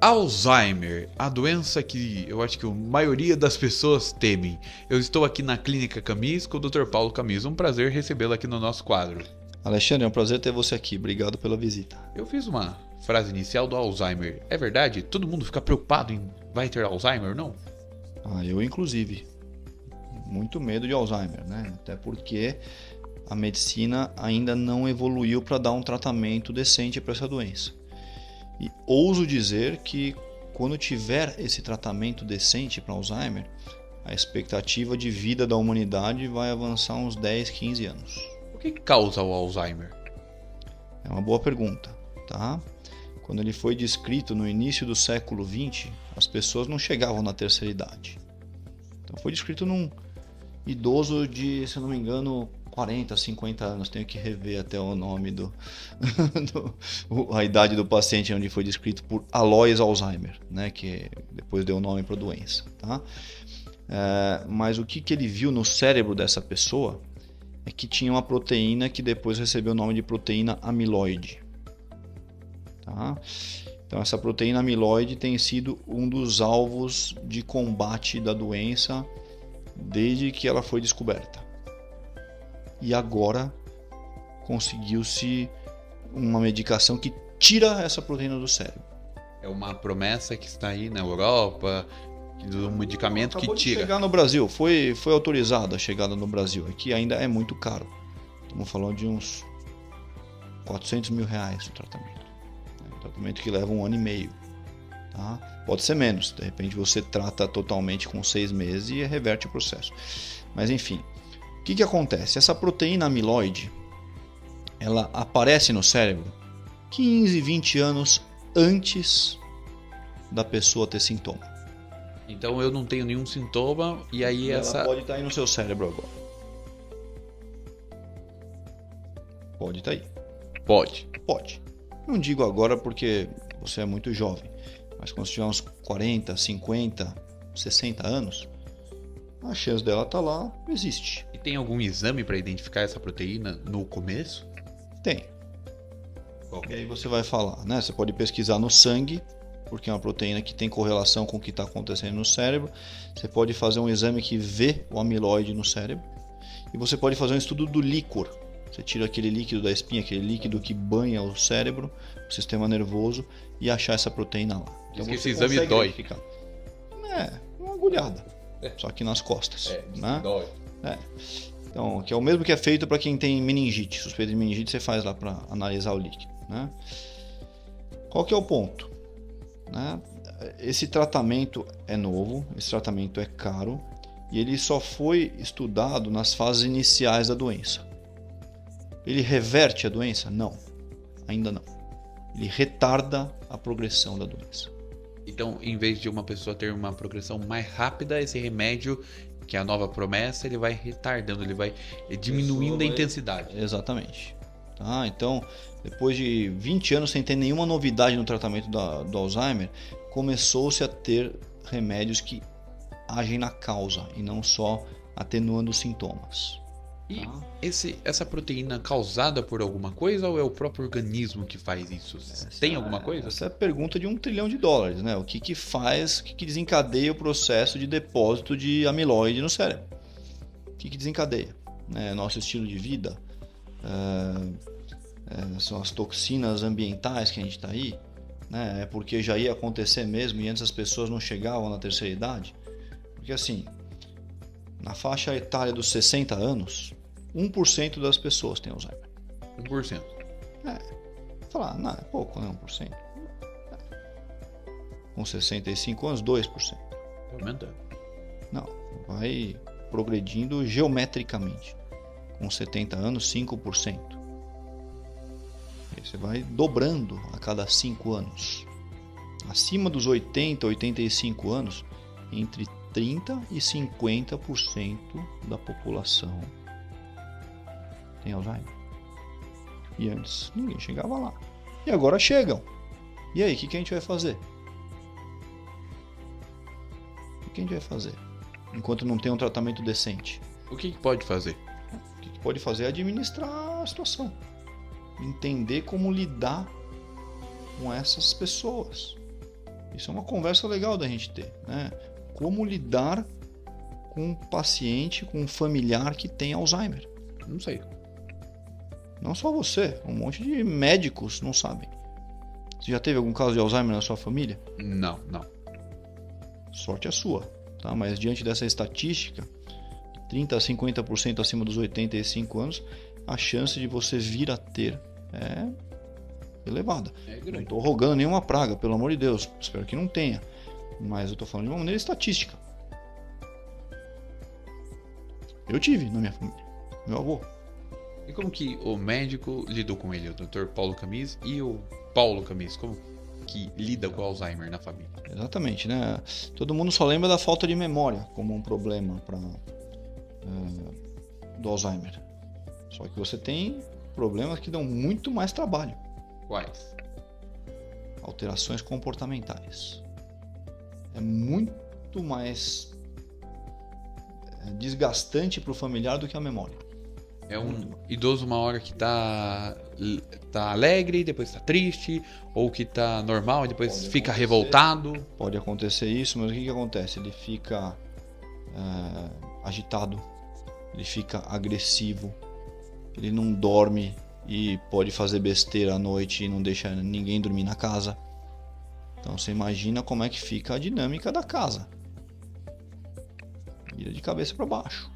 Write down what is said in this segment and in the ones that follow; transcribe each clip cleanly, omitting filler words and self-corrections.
Alzheimer, a doença que eu acho que a maioria das pessoas temem. Eu estou aqui na Clínica Camis com o Dr. Paulo Camis. Um prazer recebê-lo aqui no nosso quadro. Alexandre, é um prazer ter você aqui. Obrigado pela visita. Eu fiz uma frase inicial do Alzheimer. É verdade? Todo mundo fica preocupado em vai ter Alzheimer ou não? Eu inclusive. Muito medo de Alzheimer, né? Até porque a medicina ainda não evoluiu para dar um tratamento decente para essa doença. E ouso dizer que quando tiver esse tratamento decente para Alzheimer, a expectativa de vida da humanidade vai avançar uns 10, 15 anos. O que causa o Alzheimer? É uma boa pergunta, tá? Quando ele foi descrito no início do século XX, as pessoas não chegavam na terceira idade. Então foi descrito num idoso de, se eu não me engano, 40, 50 anos. Tenho que rever até o nome a idade do paciente, onde foi descrito por Alois Alzheimer, né? Que depois deu o nome para a doença, tá? Mas o que ele viu no cérebro dessa pessoa é que tinha uma proteína que depois recebeu o nome de proteína amiloide. Tá? Então essa proteína amiloide tem sido um dos alvos de combate da doença desde que ela foi descoberta. E agora conseguiu-se uma medicação que tira essa proteína do cérebro. É uma promessa que está aí na Europa, do medicamento que tira. De chegar no Brasil, foi autorizada a chegada no Brasil. Aqui ainda é muito caro. Estamos falando de uns R$400 mil o tratamento. É um tratamento que leva 1 ano e meio. Tá? Pode ser menos. De repente você trata totalmente com 6 meses e reverte o processo. Mas enfim, o que acontece? Essa proteína amiloide, ela aparece no cérebro 15, 20 anos antes da pessoa ter sintoma. Então eu não tenho nenhum sintoma e aí ela pode estar aí no seu cérebro agora. Pode estar aí. Pode. Não digo agora porque você é muito jovem, mas quando você tiver uns 40, 50, 60 anos, a chance dela estar lá existe. E tem algum exame para identificar essa proteína no começo? Tem. E aí você vai falar, né? Você pode pesquisar no sangue, porque é uma proteína que tem correlação com o que está acontecendo no cérebro. Você pode fazer um exame que vê o amiloide no cérebro. E você pode fazer um estudo do líquor. Você tira aquele líquido da espinha, aquele líquido que banha o cérebro, o sistema nervoso, e achar essa proteína lá. Então esse exame dói. Uma agulhada. Só que nas costas. Né? Dói. Então, que é o mesmo que é feito para quem tem meningite. Suspeita de meningite, você faz lá para analisar o líquido. Né? Qual que é o ponto? Né? Esse tratamento é novo, esse tratamento é caro e ele só foi estudado nas fases iniciais da doença. Ele reverte a doença? Não, ainda não. Ele retarda a progressão da doença. Então, em vez de uma pessoa ter uma progressão mais rápida, esse remédio, que é a nova promessa, ele vai retardando, ele vai diminuindo a intensidade. Exatamente. Tá? Então, depois de 20 anos sem ter nenhuma novidade no tratamento do Alzheimer, começou-se a ter remédios que agem na causa e não só atenuando os sintomas. E essa proteína causada por alguma coisa ou é o próprio organismo que faz isso? Tem alguma coisa? Essa é a pergunta de $1 trilhão, né? O que faz, o que desencadeia o processo de depósito de amiloide no cérebro? O que desencadeia? Nosso estilo de vida? São as toxinas ambientais que a gente está aí? É porque já ia acontecer mesmo e antes as pessoas não chegavam na terceira idade? Porque assim, na faixa etária dos 60 anos, 1% das pessoas tem Alzheimer. 1%? Falar, não, é pouco, né? 1%. Com 65 anos, 2%. Aumentando. Não, vai progredindo geometricamente. Com 70 anos, 5%. Aí você vai dobrando a cada 5 anos. Acima dos 80, 85 anos, entre 30% e 50% da população tem Alzheimer. E antes ninguém chegava lá. E agora chegam. E aí, o que a gente vai fazer? O que a gente vai fazer? Enquanto não tem um tratamento decente. O que pode fazer? O que pode fazer é administrar a situação. Entender como lidar com essas pessoas. Isso é uma conversa legal da gente ter, né? Como lidar com um paciente, com um familiar que tem Alzheimer. Não sei. Não só você, um monte de médicos não sabem. Você já teve algum caso de Alzheimer na sua família? Não. Sorte a sua, tá? Mas diante dessa estatística, 30 a 50% acima dos 85 anos, a chance de você vir a ter é elevada. Não estou rogando nenhuma praga, pelo amor de Deus, espero que não tenha. Mas eu estou falando de uma maneira estatística. Eu tive na minha família, meu avô. E como que o médico lidou com ele, o Dr. Paulo Camis e o Paulo Camis? Como que lida com o Alzheimer na família? Exatamente, né? Todo mundo só lembra da falta de memória como um problema do Alzheimer. Só que você tem problemas que dão muito mais trabalho. Quais? Alterações comportamentais. É muito mais desgastante para o familiar do que a memória. É um idoso uma hora que tá alegre, depois tá triste, ou que tá normal e depois fica revoltado. Pode acontecer isso, mas o que acontece? Ele fica agitado, ele fica agressivo, ele não dorme e pode fazer besteira à noite e não deixa ninguém dormir na casa. Então você imagina como é que fica a dinâmica da casa. Vira de cabeça para baixo.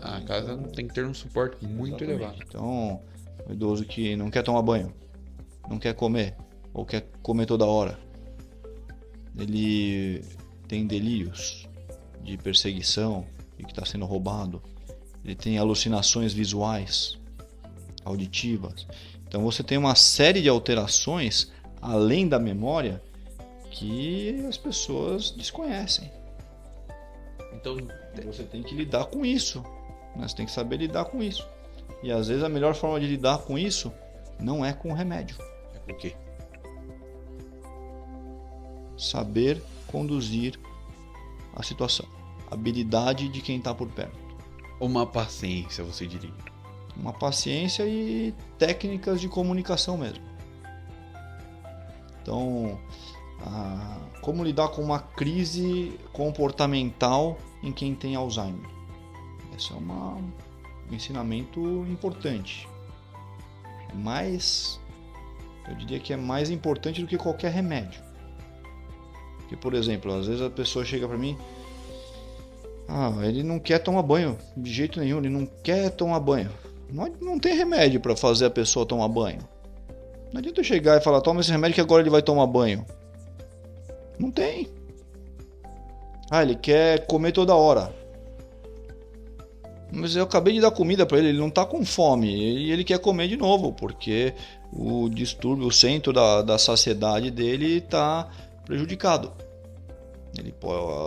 A casa tem que ter um suporte muito elevado. Então, o idoso que não quer tomar banho, não quer comer, ou quer comer toda hora, ele tem delírios de perseguição e que está sendo roubado, ele tem alucinações visuais, auditivas. Então você tem uma série de alterações, além da memória, que as pessoas desconhecem. Então você tem que lidar com isso. Você tem que saber lidar com isso. E às vezes a melhor forma de lidar com isso não é com remédio. É com o quê? Saber conduzir a situação. Habilidade de quem está por perto. Uma paciência, você diria. Uma paciência e técnicas de comunicação mesmo. Então, como lidar com uma crise comportamental em quem tem Alzheimer? Esse é um ensinamento importante. Eu diria que é mais importante do que qualquer remédio. Porque, por exemplo, às vezes a pessoa chega para mim, ele não quer tomar banho de jeito nenhum, ele não quer tomar banho. Não tem remédio para fazer a pessoa tomar banho. Não adianta eu chegar e falar, toma esse remédio que agora ele vai tomar banho. Não tem. Ele quer comer toda hora. Mas eu acabei de dar comida para ele não está com fome e ele quer comer de novo, porque o distúrbio, o centro da saciedade dele está prejudicado.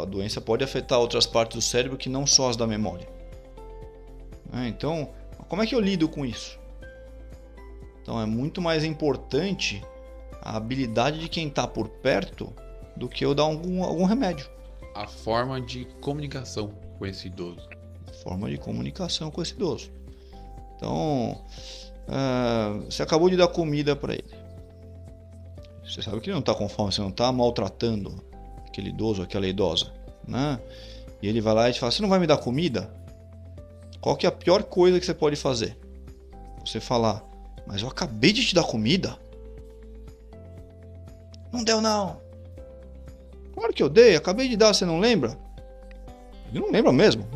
A doença pode afetar outras partes do cérebro que não só as da memória. Então, como é que eu lido com isso? Então é muito mais importante a habilidade de quem está por perto do que eu dar algum remédio. A forma de comunicação com esse idoso. Forma de comunicação com esse idoso. Então, você acabou de dar comida para ele. Você sabe que ele não está com fome, você não está maltratando aquele idoso, aquela idosa, né? E ele vai lá e te fala, você não vai me dar comida? Qual que é a pior coisa que você pode fazer? Você falar, mas eu acabei de te dar comida? Não deu não. Claro que eu dei, acabei de dar, você não lembra? Ele não lembra mesmo.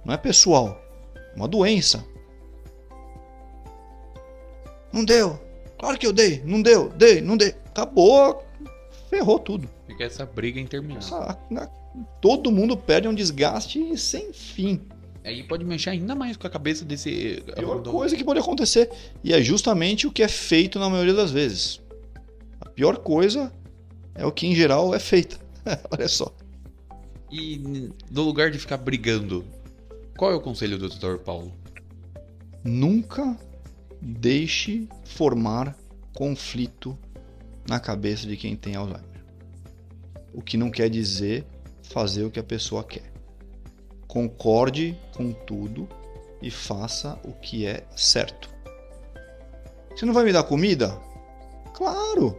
Não é pessoal, é uma doença. Não deu. Claro que eu dei. Não deu. Dei, não dei. Acabou. Ferrou tudo. Fica essa briga interminável. Todo mundo perde um desgaste sem fim. Aí pode mexer ainda mais com a cabeça desse... A pior coisa que pode acontecer. E é justamente o que é feito na maioria das vezes. A pior coisa é o que em geral é feito. Olha só. E no lugar de ficar brigando, qual é o conselho do Dr. Paulo? Nunca deixe formar conflito na cabeça de quem tem Alzheimer. O que não quer dizer fazer o que a pessoa quer. Concorde com tudo e faça o que é certo. Você não vai me dar comida? Claro,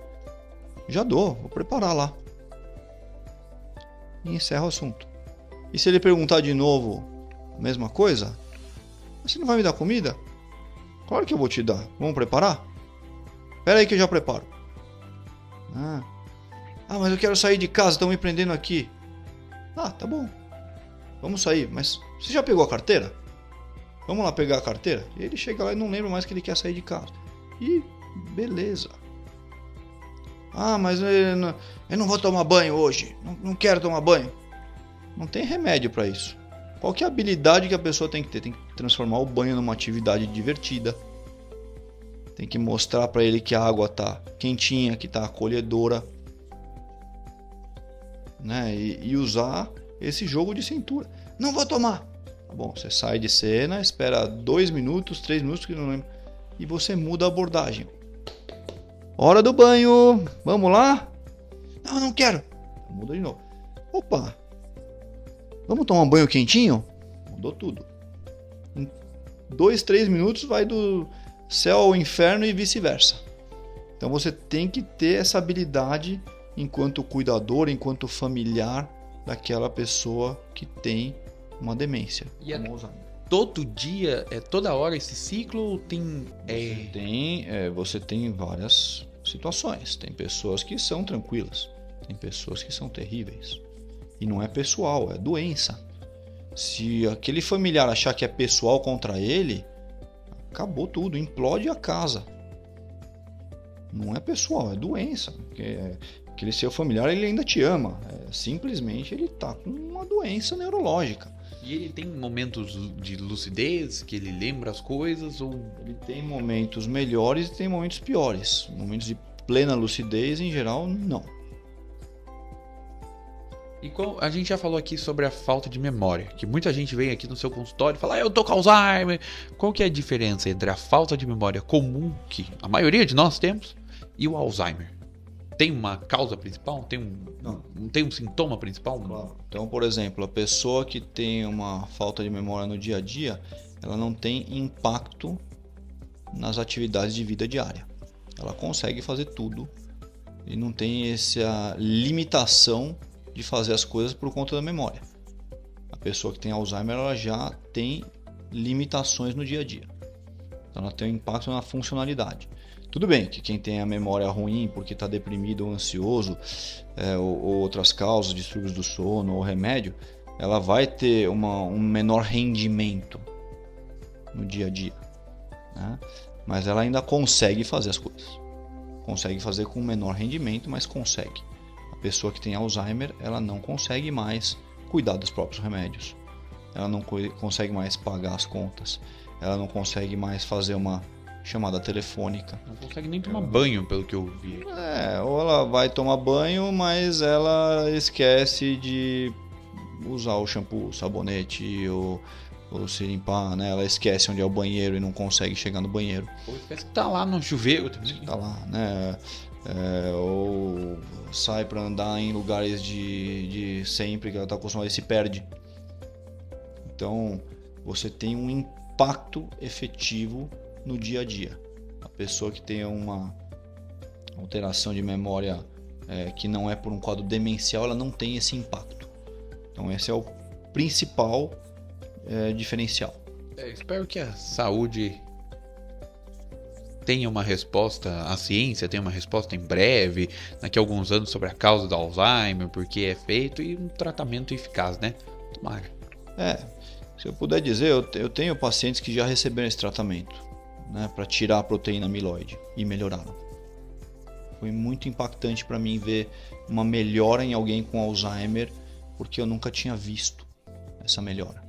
já dou, vou preparar lá. E encerra o assunto. E se ele perguntar de novo a mesma coisa, você não vai me dar comida? Claro que eu vou te dar. Vamos preparar? Espera aí que eu já preparo. Ah, mas eu quero sair de casa, estão me prendendo aqui. Ah, tá bom. Vamos sair, mas você já pegou a carteira? Vamos lá pegar a carteira? E ele chega lá e não lembra mais que ele quer sair de casa. E beleza. Ah, mas eu não vou tomar banho hoje. Não quero tomar banho. Não tem remédio para isso. Qual que é a habilidade que a pessoa tem que ter? Tem que transformar o banho numa atividade divertida. Tem que mostrar para ele que a água tá quentinha, que tá acolhedora, né? E usar esse jogo de cintura. Não vou tomar. Tá bom, você sai de cena, espera 2 minutos, 3 minutos, que não lembro, e você muda a abordagem. Hora do banho, vamos lá? Não quero. Muda de novo. Opa, vamos tomar um banho quentinho? Mudou tudo. Em 2, 3 minutos vai do céu ao inferno e vice-versa. Então você tem que ter essa habilidade enquanto cuidador, enquanto familiar daquela pessoa que tem uma demência. E todo dia, toda hora esse ciclo tem... Você tem várias situações. Tem pessoas que são tranquilas, tem pessoas que são terríveis. E não é pessoal, é doença. Se aquele familiar achar que é pessoal contra ele, acabou tudo, implode a casa. Não é pessoal, é doença. Aquele seu familiar, ele ainda te ama. Simplesmente ele está com uma doença neurológica. E ele tem momentos de lucidez, que ele lembra as coisas? Ou ele tem momentos melhores e tem momentos piores. Momentos de plena lucidez, em geral, não. E a gente já falou aqui sobre a falta de memória, que muita gente vem aqui no seu consultório e fala, eu tô com Alzheimer. Qual que é a diferença entre a falta de memória comum, que a maioria de nós temos, e o Alzheimer? Tem uma causa principal? Tem um sintoma principal? Claro. Então, por exemplo, a pessoa que tem uma falta de memória no dia a dia, ela não tem impacto nas atividades de vida diária. Ela consegue fazer tudo e não tem essa limitação de fazer as coisas por conta da memória. A pessoa que tem Alzheimer, ela já tem limitações no dia a dia. Então, ela tem um impacto na funcionalidade. Tudo bem que quem tem a memória ruim porque está deprimido ou ansioso, ou outras causas, distúrbios do sono ou remédio, ela vai ter um menor rendimento no dia a dia, né? Mas ela ainda consegue fazer as coisas. Consegue fazer com menor rendimento, mas consegue. A pessoa que tem Alzheimer, ela não consegue mais cuidar dos próprios remédios. Ela não consegue mais pagar as contas. Ela não consegue mais fazer uma chamada telefônica. Não consegue nem tomar banho, pelo que eu vi. Ou ela vai tomar banho, mas ela esquece de usar o shampoo, o sabonete ou se limpar, né? Ela esquece onde é o banheiro e não consegue chegar no banheiro. Ou esquece que tá lá no chuveiro também. Tá lá, né? Ou sai para andar em lugares de sempre que ela está acostumada e se perde. Então, você tem um impacto efetivo no dia a dia. A pessoa que tem uma alteração de memória que não é por um quadro demencial, ela não tem esse impacto. Então esse é o principal diferencial. Espero que a saúde tenha uma resposta, a ciência tenha uma resposta em breve, daqui a alguns anos, sobre a causa do Alzheimer, porque é feito, e um tratamento eficaz, né? Tomara. Se eu puder dizer, eu tenho pacientes que já receberam esse tratamento, né, para tirar a proteína amiloide e melhoraram. Foi muito impactante para mim ver uma melhora em alguém com Alzheimer, porque eu nunca tinha visto essa melhora.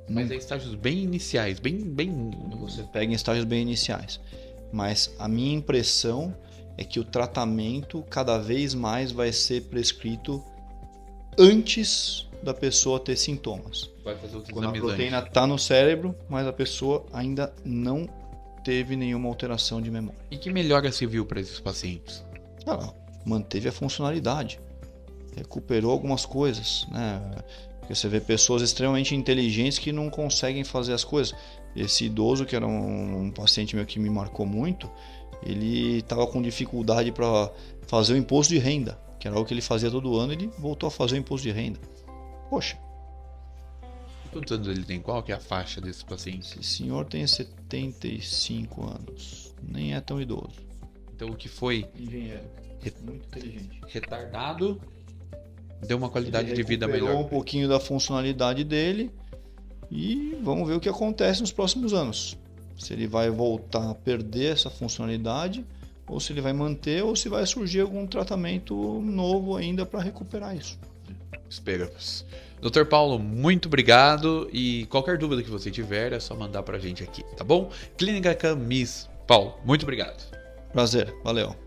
Mas é estágios bem iniciais, bem... Você pega em estágios bem iniciais. Mas a minha impressão é que o tratamento cada vez mais vai ser prescrito antes da pessoa ter sintomas. Vai fazer outros quando a exames proteína antes. está no cérebro, mas a pessoa ainda não teve nenhuma alteração de memória. E que melhora se viu para esses pacientes? Ela manteve a funcionalidade, recuperou algumas coisas, né? Porque você vê pessoas extremamente inteligentes que não conseguem fazer as coisas. Esse idoso, que era um paciente meu que me marcou muito, ele estava com dificuldade para fazer o imposto de renda, que era o que ele fazia todo ano, ele voltou a fazer o imposto de renda. Poxa. Quantos anos ele tem? Qual que é a faixa desse paciente? Esse senhor tem 75 anos, nem é tão idoso. Então o que foi Engenheiro, muito inteligente. retardado deu uma qualidade de vida Recuperou melhor. um pouquinho da funcionalidade dele e vamos ver o que acontece nos próximos anos. Se ele vai voltar a perder essa funcionalidade, ou se ele vai manter, ou se vai surgir algum tratamento novo ainda para recuperar isso. Esperamos. Dr. Paulo, muito obrigado e qualquer dúvida que você tiver é só mandar pra gente aqui, tá bom? Clínica Camis. Paulo, muito obrigado. Prazer, valeu.